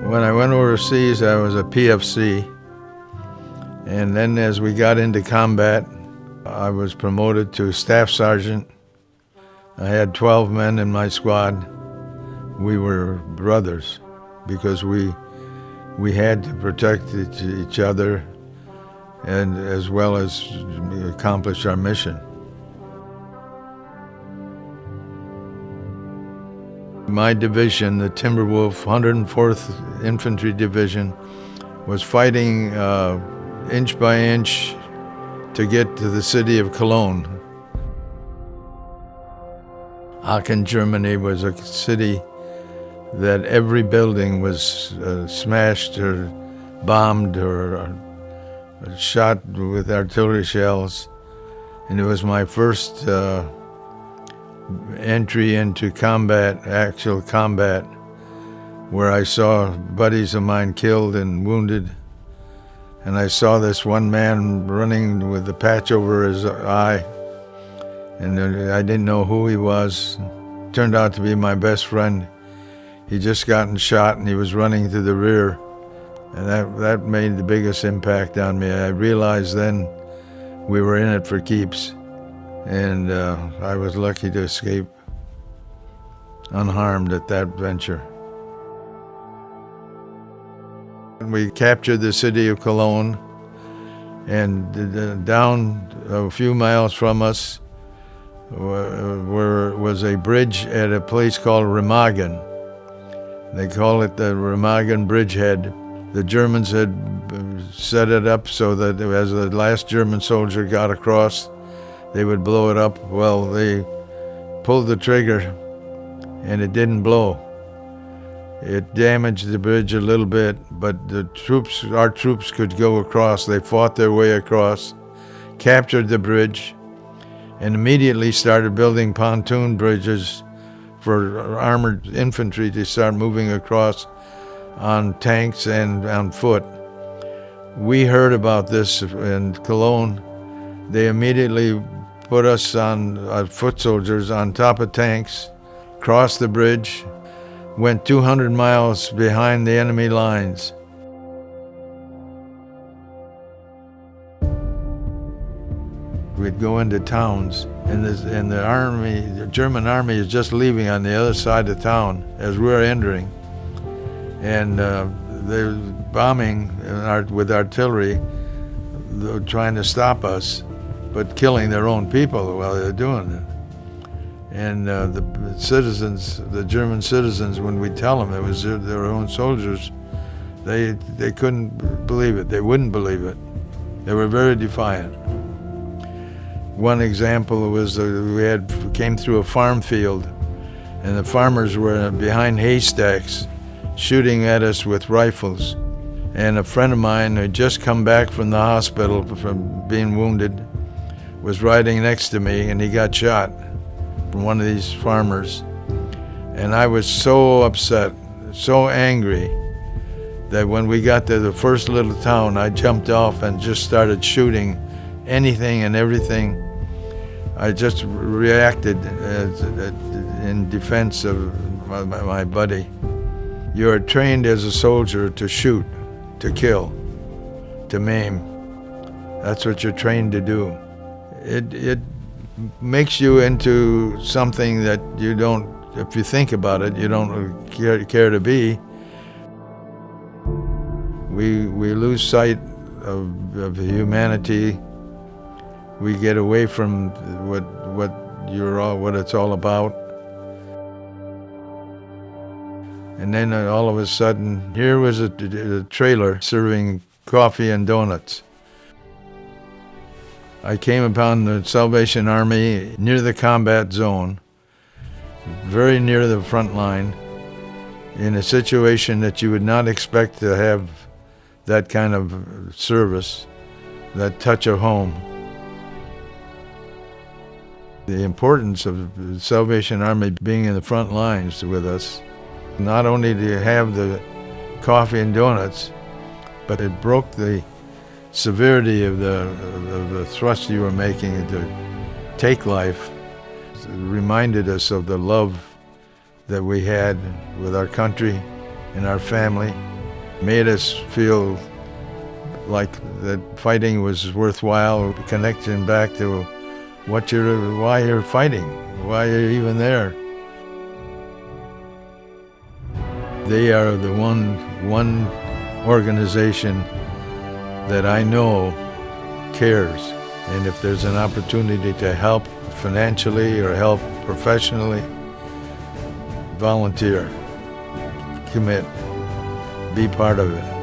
When I went overseas, I was a PFC, and then as we got into combat, I was promoted to staff sergeant. I had 12 men in my squad. We were brothers because we had to protect each other and as well as accomplish our mission. My division, the Timberwolf 104th Infantry Division, was fighting inch by inch to get to the city of Cologne. Aachen, Germany was a city that every building was smashed or bombed or shot with artillery shells. And it was my first entry into combat, actual combat, where I saw buddies of mine killed and wounded. And I saw this one man running with a patch over his eye, and I didn't know who he was. Turned out to be my best friend. He just gotten shot and he was running to the rear. And that made the biggest impact on me. I realized then we were in it for keeps. And I was lucky to escape unharmed at that venture. We captured the city of Cologne, and down a few miles from us was a bridge at a place called Remagen. They call it the Remagen Bridgehead. The Germans had set it up so that as the last German soldier got across, they would blow it up. Well, they pulled the trigger and it didn't blow. It damaged the bridge a little bit, but our troops could go across. They fought their way across, captured the bridge, and immediately started building pontoon bridges for armored infantry to start moving across on tanks and on foot. We heard about this in Cologne. They immediately put us on foot soldiers on top of tanks, crossed the bridge, went 200 miles behind the enemy lines. We'd go into towns, and the German army is just leaving on the other side of town as we're entering. And they're bombing with artillery, trying to stop us, but killing their own people while they're doing it. And the citizens, the German citizens, when we tell them it was their own soldiers, they couldn't believe it. They wouldn't believe it. They were very defiant. One example was we came through a farm field, and the farmers were behind haystacks shooting at us with rifles. And a friend of mine who had just come back from the hospital from being wounded was riding next to me, and he got shot from one of these farmers. And I was so upset, so angry, that when we got to the first little town, I jumped off and just started shooting anything and everything. I just reacted in defense of my buddy. You are trained as a soldier to shoot, to kill, to maim. That's what you're trained to do. It makes you into something that you don't, if you think about it, you don't care to be. We lose sight of humanity. We get away from what it's all about. And then all of a sudden, here was a trailer serving coffee and donuts. I came upon the Salvation Army near the combat zone, very near the front line, in a situation that you would not expect to have that kind of service, that touch of home. The importance of the Salvation Army being in the front lines with us. Not only do you have the coffee and donuts, but it broke the severity of the thrust you were making to take life. It reminded us of the love that we had with our country and our family. Made us feel like that fighting was worthwhile, connection back to why you're fighting, why you're even there. They are the one organization that I know cares. And if there's an opportunity to help financially or help professionally, volunteer, commit, be part of it.